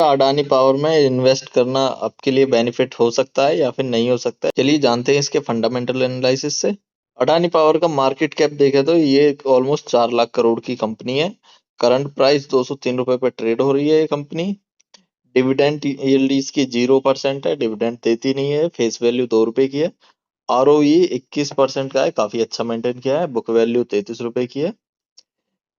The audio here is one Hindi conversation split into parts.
अडानी पावर में इन्वेस्ट करना आपके लिए बेनिफिट हो सकता है या फिर नहीं हो सकता है? चलिए जानते हैं इसके फंडामेंटल एनालिसिस से। अडानी पावर का मार्केट कैप देखें तो ये ऑलमोस्ट 4 लाख करोड़ की कंपनी है। करंट प्राइस 203 रुपए पे ट्रेड हो रही है ये कंपनी। डिविडेंड यील्ड इसकी 0% है, डिविडेंड देती नहीं है। फेस वैल्यू 2 रुपए की है। ROE 21% का है, काफी अच्छा मेंटेन किया है। बुक वैल्यू 33 रुपए की है।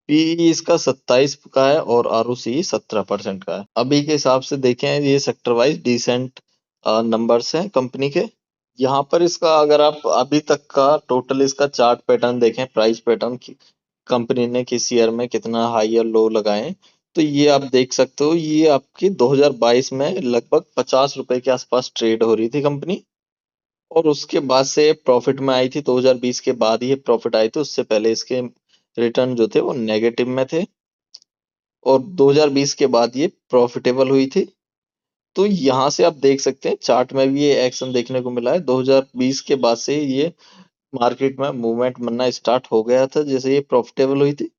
पीई इसका 27 का है और ROCE 17% का है। अभी के हिसाब से देखें ये सेक्टर वाइज डिसेंट नंबर्स हैं कंपनी के। यहाँ पर इसका अगर आप अभी तक का टोटल इसका चार्ट पैटर्न देखें, प्राइस पैटर्न की कंपनी ने किस ईयर में कितना हाई और लो लगाए, तो ये आप देख सकते हो। ये आपकी 2022 में लगभग 50 रुपए के आसपास ट्रेड हो रही थी कंपनी, और उसके बाद से प्रॉफिट में आई थी। 2020 के बाद ये प्रॉफिट आई थी, उससे पहले इसके रिटर्न जो थे वो नेगेटिव में थे, और 2020 के बाद ये प्रॉफिटेबल हुई थी। तो यहाँ से आप देख सकते हैं चार्ट में भी ये एक्शन देखने को मिला है। 2020 के बाद से ये मार्केट में मूवमेंट बनना स्टार्ट हो गया था जैसे ये प्रॉफिटेबल हुई थी,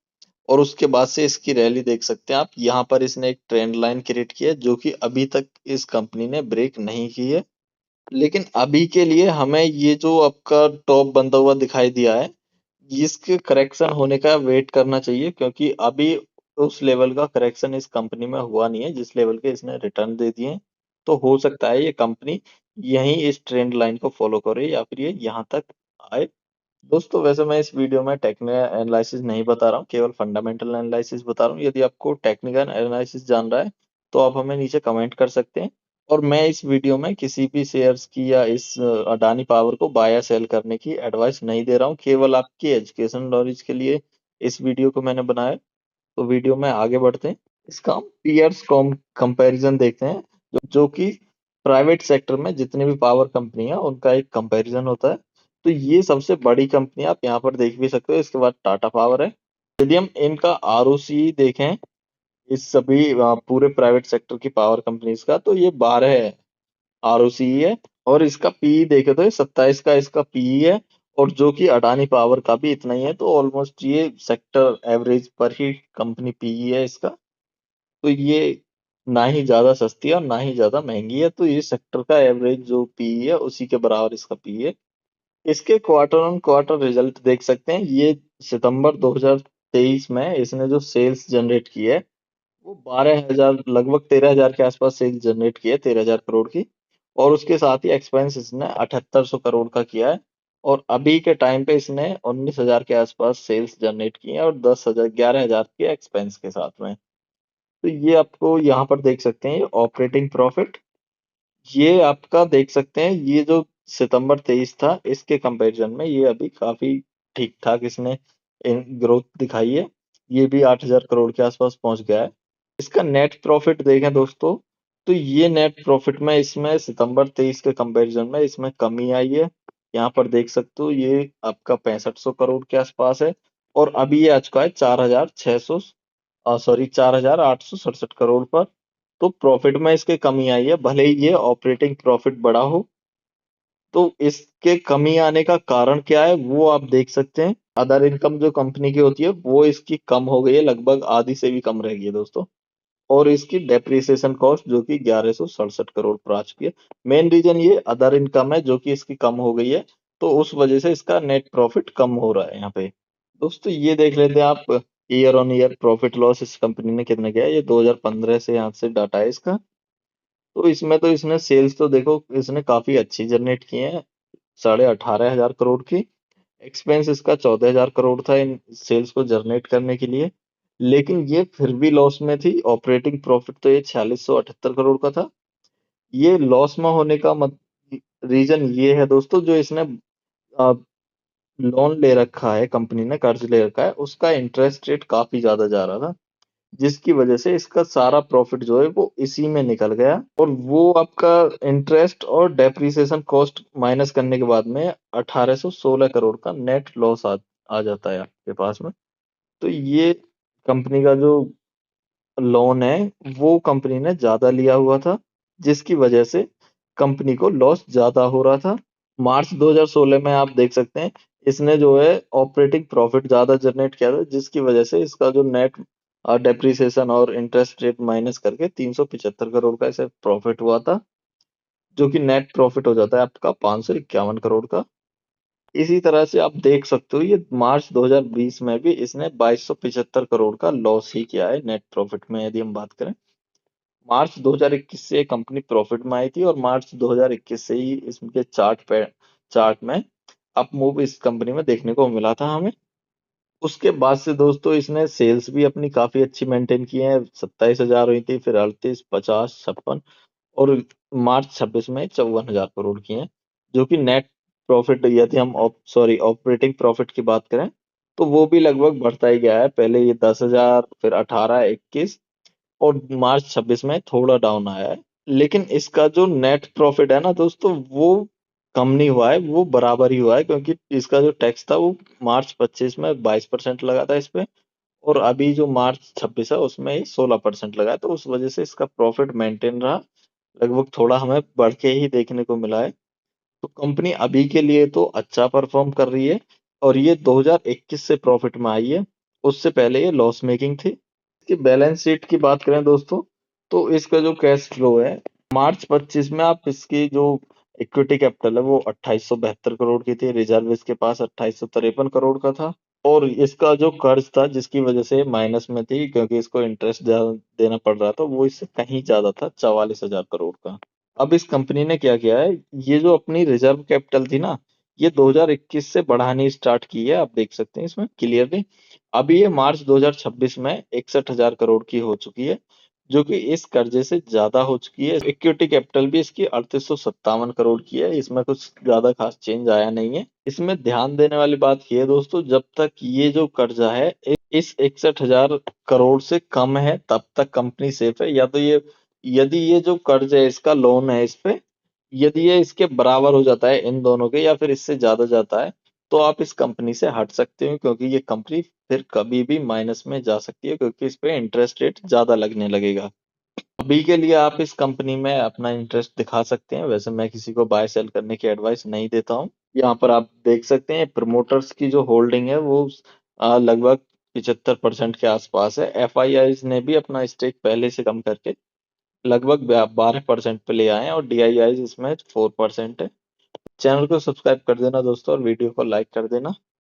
और उसके बाद से इसकी रैली देख सकते हैं आप। यहाँ पर इसने एक ट्रेंड लाइन क्रिएट की है जो कि अभी तक इस कंपनी ने ब्रेक नहीं की है। लेकिन अभी के लिए हमें ये जो आपका टॉप बनता हुआ दिखाई दिया है, इसके करेक्शन होने का वेट करना चाहिए, क्योंकि अभी उस लेवल का करेक्शन इस कंपनी में हुआ नहीं है जिस लेवल के इसने रिटर्न दे दिए हैं। तो हो सकता है ये कंपनी यहीं इस ट्रेंड लाइन को फॉलो करे या फिर ये यहाँ तक आए। दोस्तों वैसे मैं इस वीडियो में टेक्निकल एनालिसिस नहीं बता रहा हूँ, केवल फंडामेंटल एनालिसिस बता रहा हूँ। यदि आपको टेक्निकल एनालिसिस जान रहा है तो आप हमें नीचे कमेंट कर सकते हैं। और मैं इस वीडियो में किसी भी शेयर्स की या इस अडानी पावर को बाय या सेल करने की एडवाइस नहीं दे रहा हूँ, केवल आपकी एजुकेशन नॉलेज के लिए इस वीडियो को मैंने बनाया। तो वीडियो में आगे बढ़ते हैं। इसका हम पीयर्स कंपैरिजन देखते हैं, जो कि प्राइवेट सेक्टर में जितने भी पावर कंपनी है उनका एक कंपैरिजन होता है। तो ये सबसे बड़ी कंपनी आप यहाँ पर देख भी सकते हो। इसके बाद टाटा पावर है। यदि हम इनका ROCE देखें इस सभी पूरे प्राइवेट सेक्टर की पावर कंपनीज का, तो ये 12 है ROCE है। और इसका पीई देखे तो ये 27 का इसका पीई है, और जो कि अडानी पावर का भी इतना ही है। तो ऑलमोस्ट ये सेक्टर एवरेज पर ही कंपनी पीई है इसका। तो ये ना ही ज्यादा सस्ती है और ना ही ज्यादा महंगी है। तो ये सेक्टर का एवरेज जो पीई है उसी के बराबर इसका पीई है। इसके क्वार्टर ऑन क्वार्टर रिजल्ट देख सकते हैं। ये सितंबर 2023 में इसने जो सेल्स जनरेट की है वो 12,000 लगभग 13,000 के आसपास सेल्स जनरेट की है, 13,000 करोड़ की। और उसके साथ ही एक्सपेंस इसने 7800 करोड़ का किया है। और अभी के टाइम पे इसने 19,000 के आसपास सेल्स जनरेट की है और 11,000 के एक्सपेंस के साथ में। तो ये आपको यहाँ पर देख सकते हैं ऑपरेटिंग प्रॉफिट। ये आपका देख सकते हैं ये जो सितंबर 23 था इसके कंपैरिजन में ये अभी काफी ठीक ठाक इसने ग्रोथ दिखाई है। ये भी 8,000 करोड़ के आसपास पहुंच गया है। इसका नेट प्रॉफिट देखें दोस्तों, तो ये नेट प्रॉफिट में इसमें सितंबर 23 के कंपैरिजन में इसमें कमी आई है। यहाँ पर देख सकते हो ये आपका 6500 करोड़ के आसपास है, और अभी ये आ चुका है 4,867 करोड़ पर। तो प्रॉफिट में इसके कमी आई है, भले ही ये ऑपरेटिंग प्रॉफिट बड़ा हो। तो इसके कमी आने का कारण क्या है वो आप देख सकते हैं। अदर इनकम जो कंपनी की होती है वो इसकी कम हो गई है, लगभग आधी से भी कम रह गई है दोस्तों। और इसकी डेप्रिसिएशन कॉस्ट जो कि 1167 करोड़ पर आ चुकी है। मेन रीजन ये अदर इनकम है जो कि इसकी कम हो गई है, तो उस वजह से इसका नेट प्रॉफिट कम हो रहा है यहाँ पे। दोस्तों ये देख लेते हैं आप year on year profit loss इस कंपनी ने कितना किया है। ये 2015 से यहाँ से डाटा है इसका। तो इसमें तो इसने सेल्स तो देखो इसने काफी अच्छी जनरेट की है, 18,500 करोड़ की। एक्सपेंस इसका 14,000 करोड़ था इन सेल्स को जनरेट करने के लिए, लेकिन ये फिर भी लॉस में थी। ऑपरेटिंग प्रॉफिट तो ये 4678 करोड़ का था। ये लॉस में होने का रीजन ये है दोस्तों, जो इसने लोन ले रखा है, कंपनी ने कर्ज ले रखा है, उसका इंटरेस्ट रेट काफी ज्यादा जा रहा था, जिसकी वजह से इसका सारा प्रॉफिट जो है वो इसी में निकल गया। और वो आपका इंटरेस्ट और डेप्रिसिएशन कॉस्ट माइनस करने के बाद में 1816 करोड़ का नेट लॉस आ जाता है आपके पास में। तो ये कंपनी का जो लोन है वो कंपनी ने ज्यादा लिया हुआ था, जिसकी वजह से कंपनी को लॉस ज्यादा हो रहा था। मार्च 2016 में आप देख सकते हैं इसने जो है ऑपरेटिंग प्रॉफिट ज्यादा जनरेट किया था, जिसकी वजह से इसका जो नेट डेप्रिसिएशन और इंटरेस्ट रेट माइनस करके 375 करोड़ का इसे प्रॉफिट हुआ था, जो कि नेट प्रॉफिट हो जाता है आपका 551 करोड़ का। इसी तरह से आप देख सकते हो ये मार्च 2020 में भी इसने 2275 करोड़ का लॉस ही किया है नेट प्रॉफिट में, यदि हम बात करें। मार्च 2021 से ये कंपनी प्रॉफिट में आई थी और मार्च 2021 से ही इसके चार्ट में अप मूव इस कंपनी में देखने को मिला था हमें। उसके बाद से दोस्तों इसने सेल्स भी अपनी काफी अच्छी मेंटेन की है। 27,000 हुई थी, फिर 38, 50, 56 और मार्च 26 में 54,000 करोड़ की हैं, जो कि नेट प्रॉफिट यदि हम ऑपरेटिंग प्रॉफिट की बात करें तो वो भी लगभग बढ़ता ही गया है। पहले ये 10,000, फिर 18, 21 और मार्च 26 में थोड़ा डाउन आया है। लेकिन इसका जो नेट प्रॉफिट है ना दोस्तों, वो कम नहीं हुआ है, वो बराबर ही हुआ है, क्योंकि इसका जो टैक्स था वो मार्च 25 में 22% लगा था इस पे, और अभी जो मार्च 26 है उसमें 16% लगा है, तो उस वजह से इसका प्रॉफिट मेंटेन रहा। लगभग थोड़ा हमें बढ़ के ही देखने को मिला है। तो कंपनी अभी के लिए तो अच्छा परफॉर्म कर रही है, और ये 2021 से प्रॉफिट में आई है, उससे पहले ये लॉस मेकिंग थी। इसकी बैलेंस शीट की बात करें दोस्तों, तो इसका जो कैश फ्लो है मार्च 25 में, आप इसकी जो इक्विटी कैपिटल है वो 2872 करोड़ की थी, रिजर्व इसके पास 2853 करोड़ का था, और इसका जो कर्ज था जिसकी वजह से माइनस में थी क्योंकि इसको इंटरेस्ट देना पड़ रहा था, वो इससे कहीं ज्यादा था, 44,000 करोड़ का। अब इस कंपनी ने क्या किया है, ये जो अपनी रिजर्व कैपिटल थी ना, ये 2021 से बढ़ानी स्टार्ट की है, आप देख सकते हैं इसमें क्लियरली। अभी ये मार्च 2026 में 61,000 करोड़ की हो चुकी है, जो कि इस कर्जे से ज्यादा हो चुकी है। इक्विटी कैपिटल भी इसकी 3857 करोड़ की है, इसमें कुछ ज्यादा खास चेंज आया नहीं है। इसमें ध्यान देने वाली बात ये है दोस्तों, जब तक ये जो कर्जा है इस 61,000 करोड़ से कम है तब तक कंपनी सेफ है। या तो ये, यदि ये जो कर्ज है इसका लोन है इस पे, यदि ये इसके बराबर हो जाता है इन दोनों के या फिर इससे ज्यादा जाता है, तो आप इस कंपनी से हट सकते हो, क्योंकि ये कंपनी फिर कभी भी माइनस में जा सकती है, क्योंकि इस पे इंटरेस्ट रेट ज्यादा लगने लगेगा। अभी के लिए आप इस कंपनी में अपना इंटरेस्ट दिखा सकते हैं, वैसे मैं किसी को बाय सेल करने की एडवाइस नहीं देता हूँ। यहाँ पर आप देख सकते हैं प्रमोटर्स की जो होल्डिंग है वो लगभग 75% के आसपास है। एफ ने भी अपना स्टेक पहले से कम करके लगभग 12% पे ले आए हैं, और DII इसमें 4% है। चैनल को सब्सक्राइब कर देना दोस्तों, और वीडियो को लाइक कर देना।